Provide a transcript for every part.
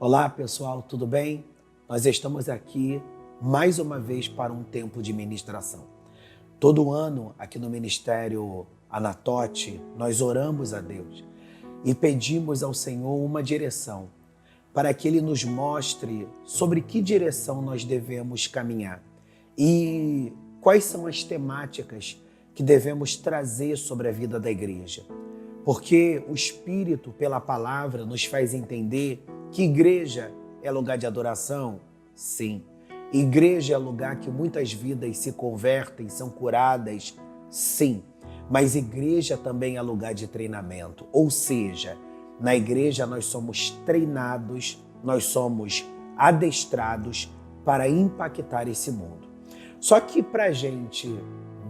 Olá pessoal, tudo bem? Nós estamos aqui mais uma vez para um tempo de ministração. Todo ano aqui no Ministério Anatote nós oramos a Deus e pedimos ao Senhor uma direção para que Ele nos mostre sobre que direção nós devemos caminhar e quais são as temáticas que devemos trazer sobre a vida da igreja. Porque o Espírito, pela palavra, nos faz entender que igreja é lugar de adoração? Sim. Igreja é lugar que muitas vidas se convertem, são curadas? Sim. Mas igreja também é lugar de treinamento. Ou seja, na igreja nós somos treinados, nós somos adestrados para impactar esse mundo. Só que para a gente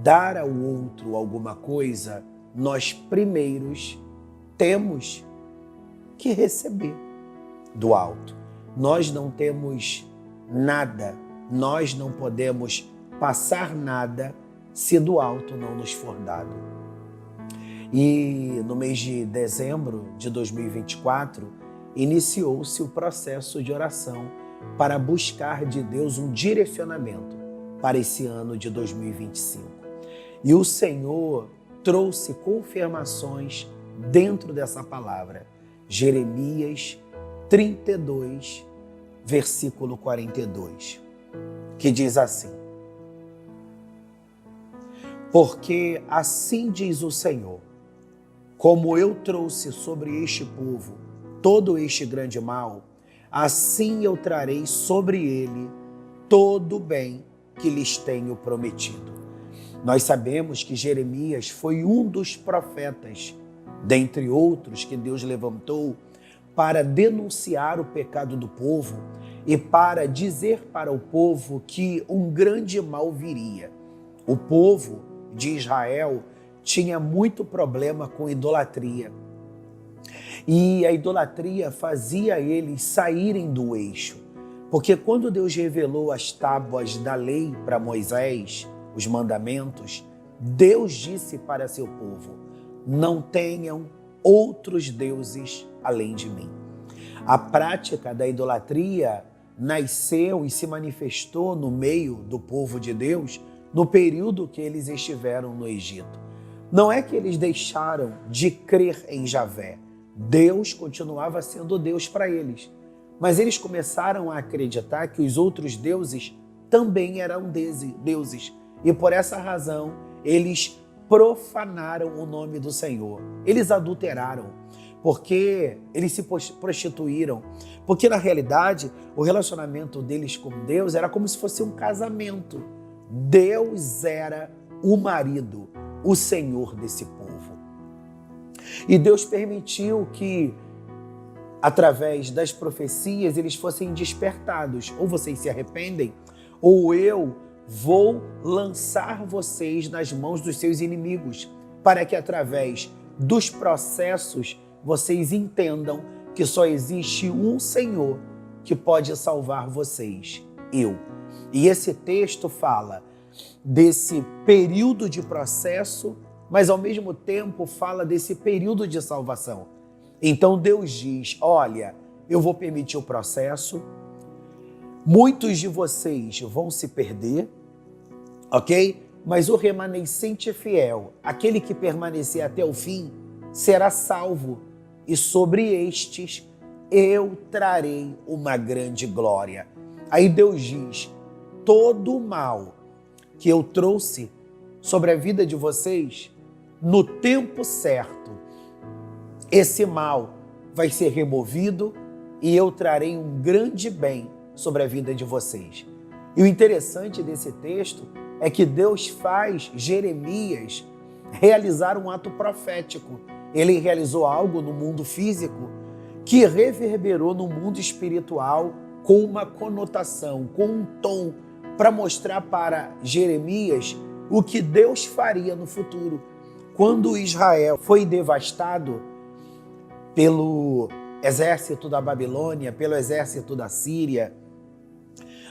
dar ao outro alguma coisa, nós primeiros temos que receber do alto. Nós não temos nada, nós não podemos passar nada se do alto não nos for dado. E no mês de dezembro de 2024, iniciou-se o processo de oração para buscar de Deus um direcionamento para esse ano de 2025. E o Senhor trouxe confirmações dentro dessa palavra. Jeremias 32, versículo 42, que diz assim: porque assim diz o Senhor, como eu trouxe sobre este povo todo este grande mal, assim eu trarei sobre ele todo o bem que lhes tenho prometido. Nós sabemos que Jeremias foi um dos profetas, dentre outros, que Deus levantou para denunciar o pecado do povo e para dizer para o povo que um grande mal viria. O povo de Israel tinha muito problema com idolatria. E a idolatria fazia eles saírem do eixo. Porque quando Deus revelou as tábuas da lei para Moisés, os mandamentos, Deus disse para seu povo: não tenham outros deuses além de mim. A prática da idolatria nasceu e se manifestou no meio do povo de Deus no período que eles estiveram no Egito. Não é que eles deixaram de crer em Javé. Deus continuava sendo Deus para eles. Mas eles começaram a acreditar que os outros deuses também eram deuses. E por essa razão, eles profanaram o nome do Senhor. Eles adulteraram, porque eles se prostituíram. Porque, na realidade, o relacionamento deles com Deus era como se fosse um casamento. Deus era o marido, o Senhor desse povo. E Deus permitiu que, através das profecias, eles fossem despertados. Ou vocês se arrependem, ou eu vou lançar vocês nas mãos dos seus inimigos, para que através dos processos vocês entendam que só existe um Senhor que pode salvar vocês, eu. E esse texto fala desse período de processo, mas ao mesmo tempo fala desse período de salvação. Então Deus diz: olha, eu vou permitir o processo, muitos de vocês vão se perder, ok? Mas o remanescente fiel, aquele que permanecer até o fim, será salvo. E sobre estes eu trarei uma grande glória. Aí Deus diz: todo o mal que eu trouxe sobre a vida de vocês, no tempo certo, esse mal vai ser removido e eu trarei um grande bem sobre a vida de vocês. E o interessante desse texto é que Deus faz Jeremias realizar um ato profético. Ele realizou algo no mundo físico que reverberou no mundo espiritual com uma conotação, com um tom, para mostrar para Jeremias o que Deus faria no futuro. Quando Israel foi devastado pelo exército da Babilônia, pelo exército da Síria,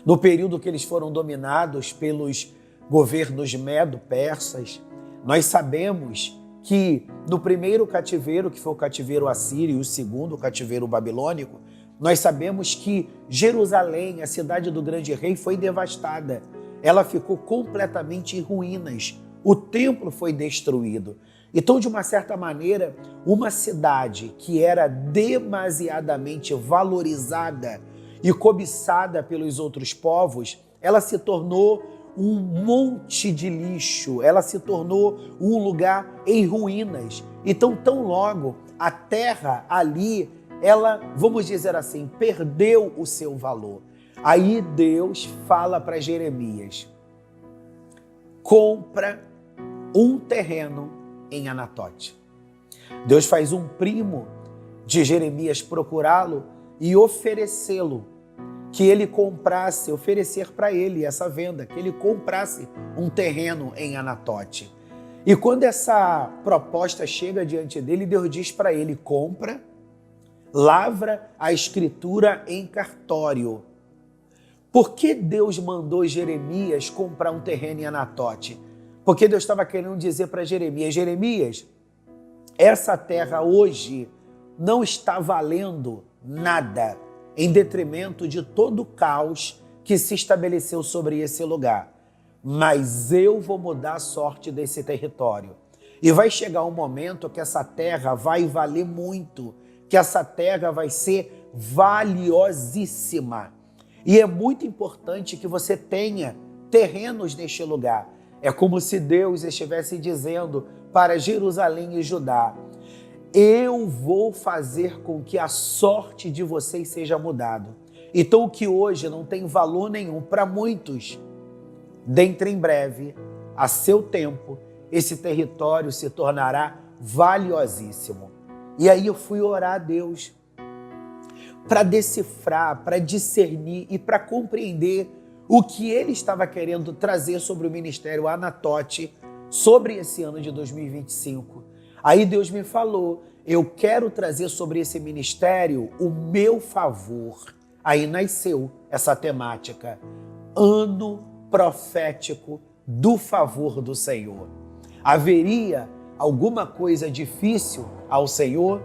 no período que eles foram dominados pelos governos medo-persas, nós sabemos que no primeiro cativeiro, que foi o cativeiro assírio, e o segundo, o cativeiro babilônico, Nós sabemos que Jerusalém, a cidade do grande rei, foi devastada. Ela ficou completamente em ruínas. O templo foi destruído. Então, de uma certa maneira, uma cidade que era demasiadamente valorizada e cobiçada pelos outros povos, ela se tornou um monte de lixo, ela se tornou um lugar em ruínas. Então, tão logo a terra ali, ela, vamos dizer assim, perdeu o seu valor. Aí Deus fala para Jeremias: compra um terreno em Anatote. Deus faz um primo de Jeremias procurá-lo e oferecê-lo, que ele comprasse, oferecer para ele essa venda, que ele comprasse um terreno em Anatote. E quando essa proposta chega diante dele, Deus diz para ele: compra, lavra a escritura em cartório. Por que Deus mandou Jeremias comprar um terreno em Anatote? Porque Deus estava querendo dizer para Jeremias: Jeremias, essa terra hoje não está valendo nada, em detrimento de todo o caos que se estabeleceu sobre esse lugar. Mas eu vou mudar a sorte desse território. E vai chegar um momento que essa terra vai valer muito, que essa terra vai ser valiosíssima. E é muito importante que você tenha terrenos neste lugar. É como se Deus estivesse dizendo para Jerusalém e Judá: eu vou fazer com que a sorte de vocês seja mudada. Então o que hoje não tem valor nenhum para muitos, dentro em breve, a seu tempo, esse território se tornará valiosíssimo. E aí eu fui orar a Deus para decifrar, para discernir e para compreender o que ele estava querendo trazer sobre o ministério Anatote, sobre esse ano de 2025. Aí Deus me falou: eu quero trazer sobre esse ministério o meu favor. Aí nasceu essa temática, ano profético do favor do Senhor. Haveria alguma coisa difícil ao Senhor?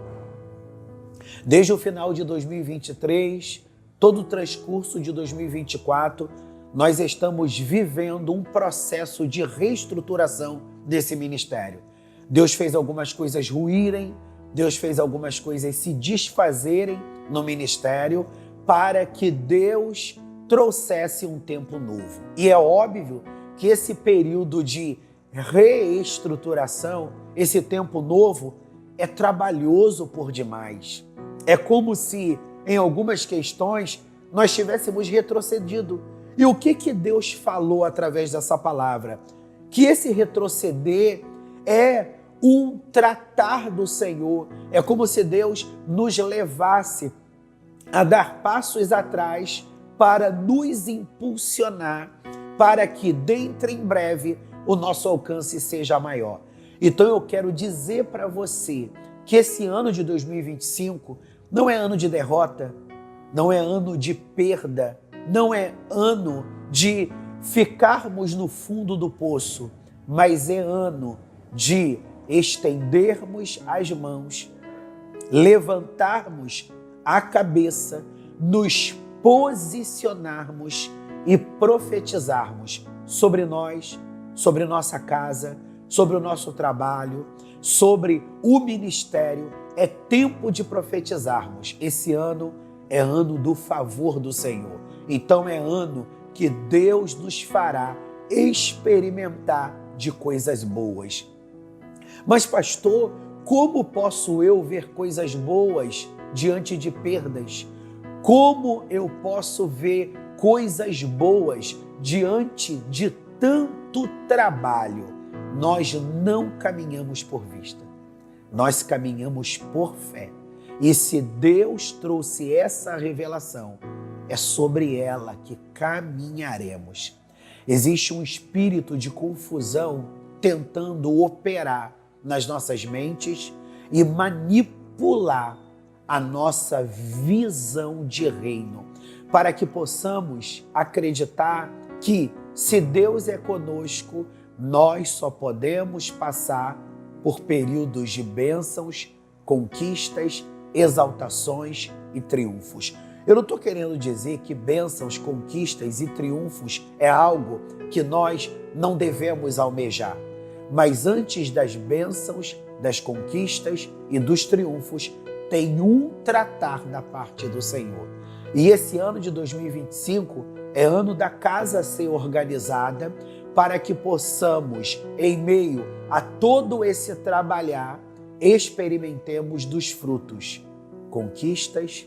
Desde o final de 2023, todo o transcurso de 2024, nós estamos vivendo um processo de reestruturação desse ministério. Deus fez algumas coisas ruírem, Deus fez algumas coisas se desfazerem no ministério para que Deus trouxesse um tempo novo. E é óbvio que esse período de reestruturação, esse tempo novo, é trabalhoso por demais. É como se, em algumas questões, nós tivéssemos retrocedido. E o que Deus falou através dessa palavra? Que esse retroceder é um tratar do Senhor. É como se Deus nos levasse a dar passos atrás para nos impulsionar, para que dentro em breve o nosso alcance seja maior. Então eu quero dizer para você que esse ano de 2025 não é ano de derrota, não é ano de perda, não é ano de ficarmos no fundo do poço, mas é ano de estendermos as mãos, levantarmos a cabeça, nos posicionarmos e profetizarmos sobre nós, sobre nossa casa, sobre o nosso trabalho, sobre o ministério. É tempo de profetizarmos. Esse ano é ano do favor do Senhor. Então é ano que Deus nos fará experimentar de coisas boas. Mas pastor, como posso eu ver coisas boas diante de perdas? Como eu posso ver coisas boas diante de tanto trabalho? Nós não caminhamos por vista, nós caminhamos por fé. E se Deus trouxe essa revelação, é sobre ela que caminharemos. Existe um espírito de confusão tentando operar nas nossas mentes e manipular a nossa visão de reino, para que possamos acreditar que, se Deus é conosco, nós só podemos passar por períodos de bênçãos, conquistas, exaltações e triunfos. Eu não estou querendo dizer que bênçãos, conquistas e triunfos é algo que nós não devemos almejar. Mas antes das bênçãos, das conquistas e dos triunfos, tem um tratar da parte do Senhor. E esse ano de 2025 é ano da casa ser organizada para que possamos, em meio a todo esse trabalhar, experimentemos dos frutos, conquistas,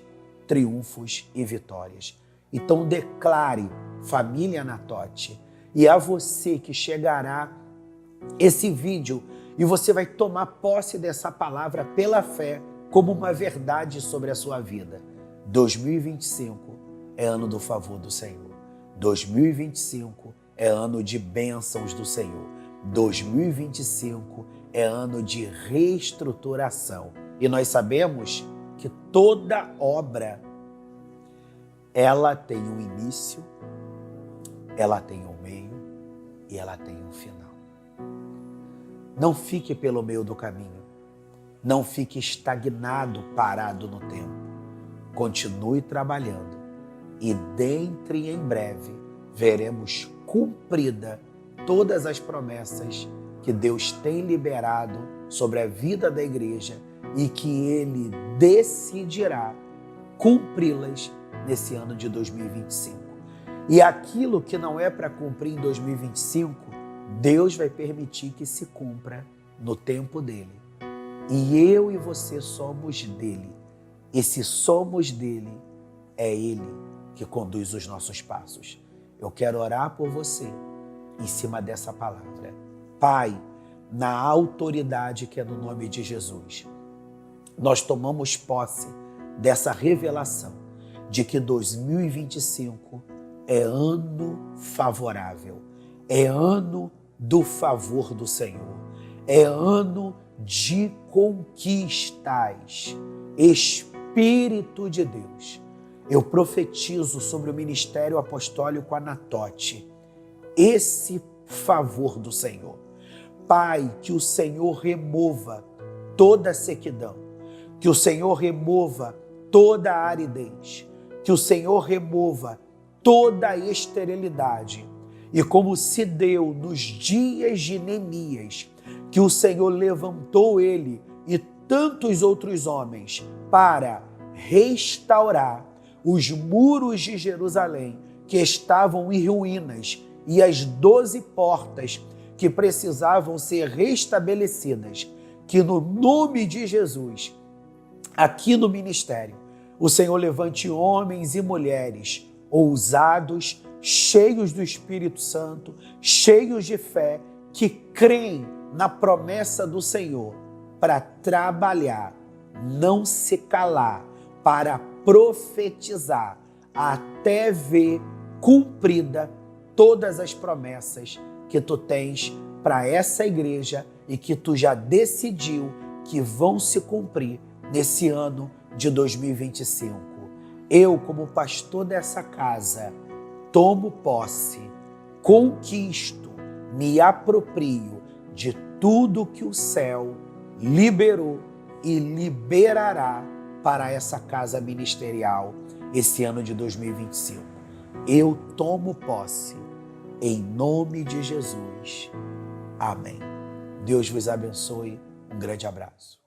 triunfos e vitórias. Então declare, família Anatote, e a você que chegará esse vídeo e você vai tomar posse dessa palavra pela fé como uma verdade sobre a sua vida. 2025 é ano do favor do Senhor. 2025 é ano de bênçãos do Senhor. 2025 é ano de reestruturação. E nós sabemos que toda obra, ela tem um início, ela tem um meio e ela tem um final. Não fique pelo meio do caminho. Não fique estagnado, parado no tempo. Continue trabalhando e dentre em breve veremos cumprida todas as promessas que Deus tem liberado sobre a vida da igreja e que Ele decidirá cumpri-las nesse ano de 2025. E aquilo que não é para cumprir em 2025, Deus vai permitir que se cumpra no tempo dele. E eu e você somos dele. E se somos dele, é ele que conduz os nossos passos. Eu quero orar por você em cima dessa palavra. Pai, na autoridade que é no nome de Jesus, nós tomamos posse dessa revelação de que 2025 é ano favorável, é ano do favor do Senhor, é ano de conquistas. Espírito de Deus, eu profetizo sobre o ministério apostólico Anatote esse favor do Senhor. Pai, que o Senhor remova toda a sequidão, que o Senhor remova toda a aridez, que o Senhor remova toda a esterilidade. E como se deu nos dias de Neemias, que o Senhor levantou ele e tantos outros homens para restaurar os muros de Jerusalém que estavam em ruínas e as 12 portas que precisavam ser restabelecidas, que no nome de Jesus, aqui no ministério, o Senhor levante homens e mulheres ousados, cheios do Espírito Santo, cheios de fé, que creem na promessa do Senhor para trabalhar, não se calar, para profetizar, até ver cumprida todas as promessas que tu tens para essa igreja e que tu já decidiu que vão se cumprir nesse ano de 2025. Eu, como pastor dessa casa, tomo posse, conquisto, me aproprio de tudo que o céu liberou e liberará para essa casa ministerial esse ano de 2025. Eu tomo posse em nome de Jesus. Amém. Deus vos abençoe. Um grande abraço.